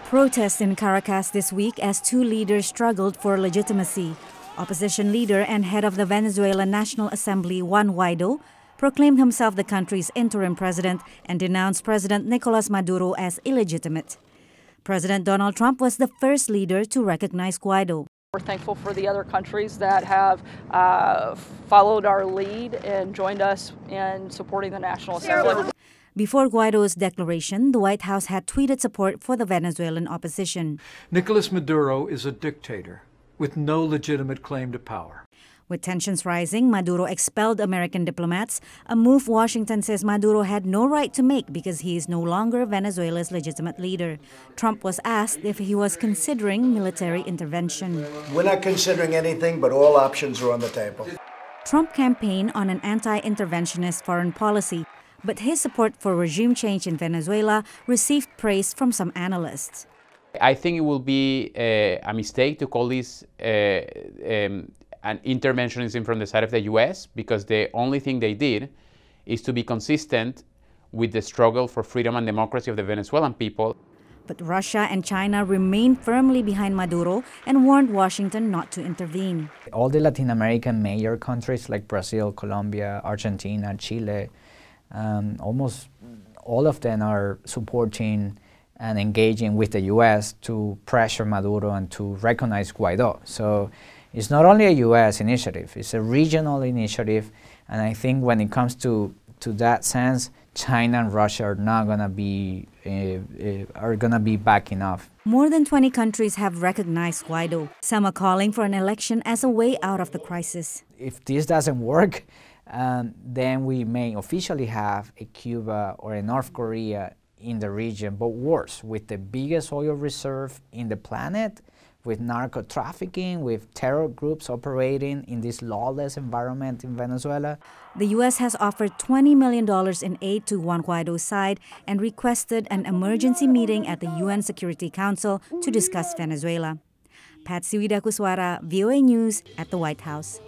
Protests in Caracas this week as two leaders struggled for legitimacy. Opposition leader and head of the Venezuelan National Assembly, Juan Guiado, proclaimed himself the country's interim president and denounced President Nicolas Maduro as illegitimate. President Donald Trump was the first leader to recognize Guiado. We're thankful for the other countries that have followed our lead and joined us in supporting the National Assembly. Before Guaido's declaration, the White House had tweeted support for the Venezuelan opposition. Nicolas Maduro is a dictator with no legitimate claim to power. With tensions rising, Maduro expelled American diplomats, a move Washington says Maduro had no right to make because he is no longer Venezuela's legitimate leader. Trump was asked if he was considering military intervention. We're not considering anything, but all options are on the table. Trump campaigned on an anti-interventionist foreign policy, but his support for regime change in Venezuela received praise from some analysts. I think it will be a mistake to call this an interventionism from the side of the U.S. because the only thing they did is to be consistent with the struggle for freedom and democracy of the Venezuelan people. But Russia and China remain firmly behind Maduro and warned Washington not to intervene. All the Latin American major countries like Brazil, Colombia, Argentina, Chile, almost all of them are supporting and engaging with the U.S. to pressure Maduro and to recognize Guaido. So it's not only a U.S. initiative, it's a regional initiative, and I think when it comes to that sense, China and Russia are not going to be backing off. More than 20 countries have recognized Guaido. Some are calling for an election as a way out of the crisis. If this doesn't work, then we may officially have a Cuba or a North Korea in the region, but worse, with the biggest oil reserve in the planet, with narco-trafficking, with terror groups operating in this lawless environment in Venezuela. The U.S. has offered $20 million in aid to Juan Guaido's side and requested an emergency meeting at the UN Security Council to discuss Venezuela. Patsy Widakuswara, VOA News at the White House.